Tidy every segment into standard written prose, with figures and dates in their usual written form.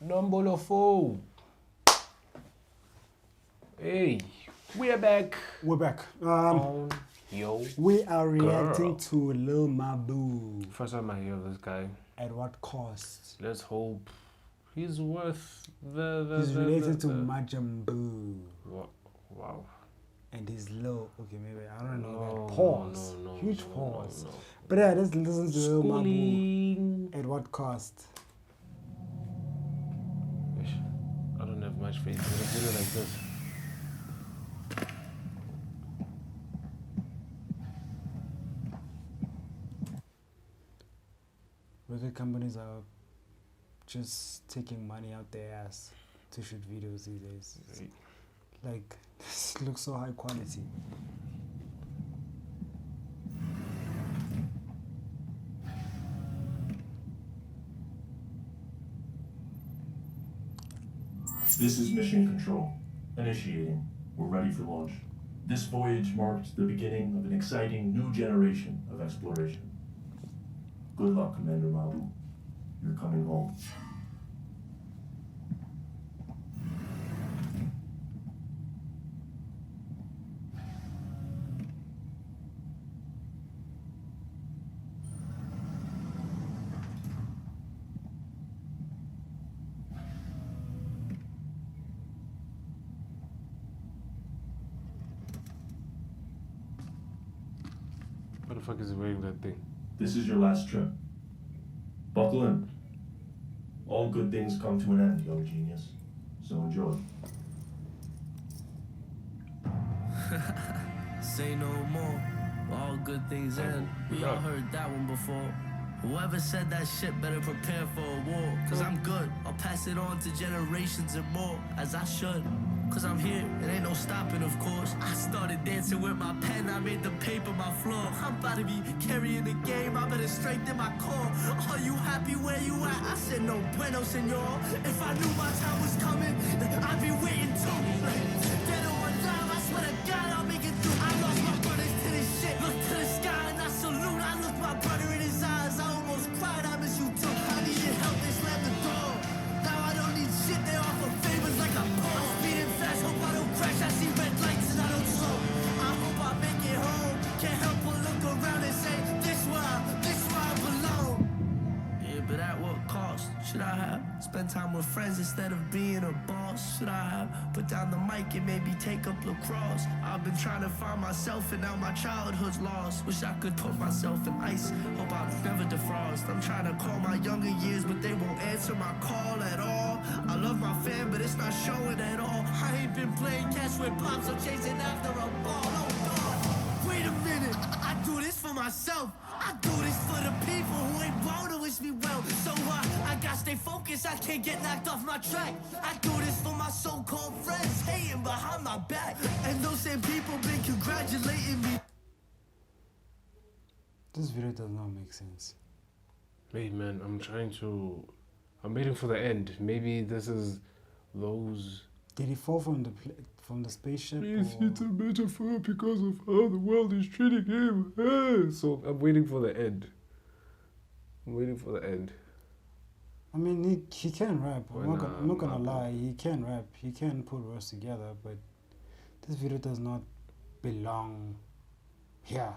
Number 4. Hey, we're back. We're back. On yo. We are reacting girl. to Lil Mabu. First time I hear of this guy. At what cost? Let's hope he's worth the He's related to Majambu. Wow. And he's low. Okay, maybe I don't know No, that. Pause. no, Huge pause. No. But yeah, let's listen to Lil Mabu. Schooling. At what cost? Ish, I don't have much faith in a video like this. Record companies are just taking money out their ass to shoot videos these days. Like, this looks so high quality. This is Mission Control. Initiating. We're ready for launch. This voyage marked the beginning of an exciting new generation of exploration. Good luck, Commander Mabu. You're coming home. What the fuck is he wearing that thing? This is your last trip. Buckle in. All good things come to an end, young genius. So enjoy. Say no more. All good things end. We all heard that one before. Whoever said that shit better prepare for a war. Cause I'm good. I'll pass it on to generations and more. As I should. Cause I'm here, it ain't no stopping, of course. I started dancing with my pen, I made the paper my floor. I'm about to be carrying the game, I better strengthen my core. Are you happy where you at? I said no bueno, senor. If I knew my time was coming, I'd be waiting too. Dead or alive, I swear to God, I'll make it through. I lost my brothers to this shit. Look to the sky and I salute. I looked my brother in his eyes, I almost cried, I miss you too. I needed help, they slammed the door. Now I don't need shit, they offer favors like I'm poor. I'm speeding fast, hope I don't crash. I see red lights and I don't slow. I hope I make it home. Can't help but look around and say, this where I belong. Yeah, but at what cost? Should I have spent time with friends instead of being a boss? Should I have put down the mic and maybe take up lacrosse? I've been trying to find myself and now my childhood's lost. Wish I could put myself in ice, hope I'll never defrost. I'm trying to call my younger years, but they won't answer my call at all. I love my fam, but it's not showing at all. I ain't been playing catch with pops, I'm chasing after a ball. Oh, God. Wait a minute, I do this for myself. I do this for the people who ain't born to wish me well. So I gotta stay focused, I can't get knocked off my track. I do this for my so-called friends hating behind my back. And those same people been congratulating me. This video does not make sense. Hey man, I'm waiting for the end. Maybe this is those. Did he fall from the spaceship? Yes, or- it's a metaphor because of how the world is treating him. So I'm waiting for the end. I mean, he can rap. I'm not gonna Mabu. lie. He can rap. He can put words together. But this video does not belong here.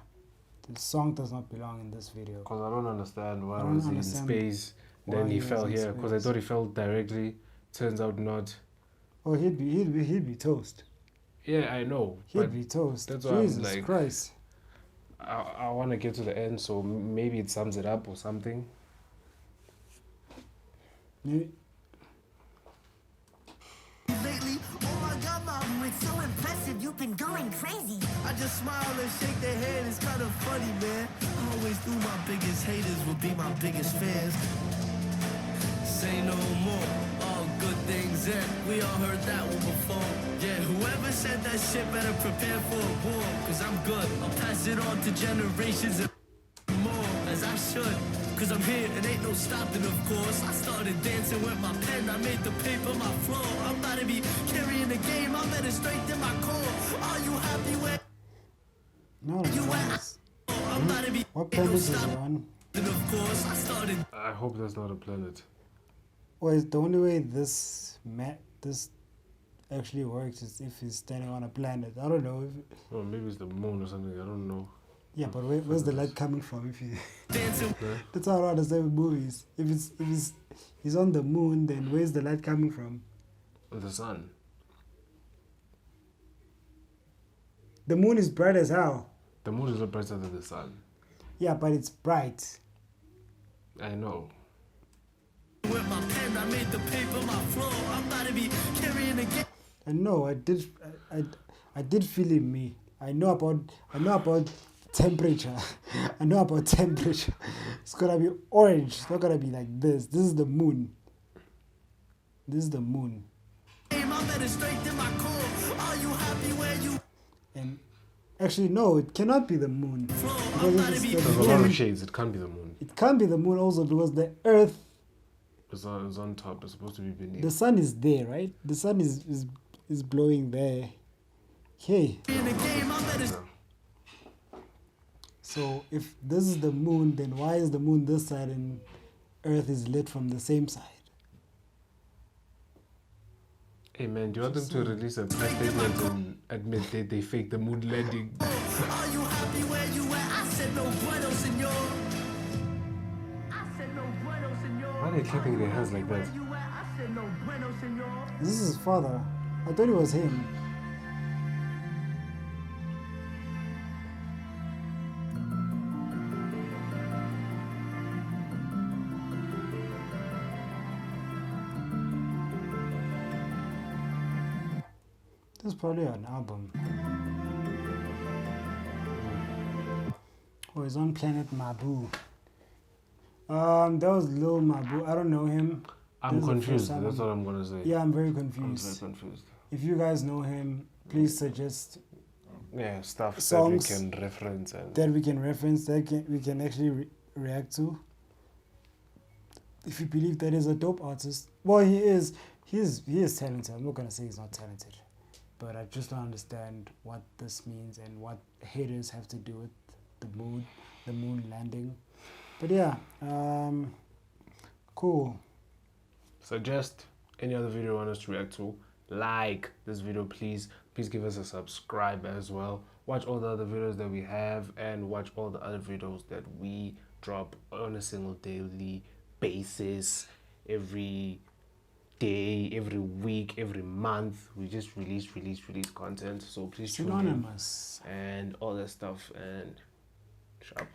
The song does not belong in this video. Because I don't understand why I don't was he in understand space, why then he was fell in here. Because I space. thought he fell directly. Turns out not. Oh, he'd be toast. Yeah, I know. He'd But be toast. that's why I'm Jesus like- Christ. I want to get to the end, so maybe it sums it up or something. Maybe- Lately, oh my God, Mom, it's so impressive. You've been going crazy. I just smile and shake their hand. It's kind of funny, man. I always knew my biggest haters would be my biggest fans. Say no more. All good things end. We all heard that one before. Yeah, whoever said that shit better prepare for a war. Cause I'm good. I'll pass it on to generations and more. As I should. Cause I'm here and ain't no stopping, of course. I started dancing with my pen, I made the paper my floor. I'm about to be carrying the game, I better strengthen my core. Are you happy where No, you no. at? I'm about to be What ain't no planet is it stopping, on? of course. I started I hope that's not a planet. Or is the only way this actually works is if he's standing on a planet. I don't know. Or maybe it's the moon or something. I don't know. Yeah, but where's the light coming from? If he, Dancing. that's how I understand with movies. If he's on the moon, then where's the light coming from? The sun. The moon is bright as hell. The moon is not brighter than the sun. Yeah, but it's bright. I know. With my pen, I made the paper my flow. I'm about to be carrying a game. And no, I did feel in me. I know about temperature. I know about temperature. It's gonna be orange. It's not gonna be like this. This is the moon. This is the moon. I'm better straight than my core. Are you happy where you And actually, no, it cannot be the moon. flow? Because I'm if about to it's be the There's a lot moon, of shades. It can't be the moon. it can't be the moon also because the Earth, It's on top. It's supposed to be beneath. the sun is there, right? The sun is blowing there. Okay, in the game. I'm better. Yeah. so if this is the moon, then why is the moon this side and Earth is lit from the same side? Hey man, do you want them to release a press statement and admit that they faked the moon landing? Are you happy where you at? I said no bueno, senor. I said no bueno, senor. Why are they clapping their hands like that? Where you at? I said no bueno, senor. This is his father. I thought it was him. This is probably an album. Oh, he's on Planet Mabu. That was Lil Mabu. I don't know him. I'm This is the confused. first time That's what I'm gonna say. Yeah, I'm very I'm very confused. confused. If you guys know him, please suggest Yeah, stuff Songs that we can reference and that we can reference, that we can actually react to. If you believe that is a dope artist, well, he is talented. I'm not gonna say he's not talented, but I just don't understand what this means and what haters have to do with the moon landing. But yeah, cool. suggest any other video you want us to react to. Like this video, please. Please give us a subscribe as well. Watch all the other videos that we have and watch all the other videos that we drop on a single daily basis. Every day, every week, every month, we just release content. So please tune in Synonymous. and all that stuff and sharp.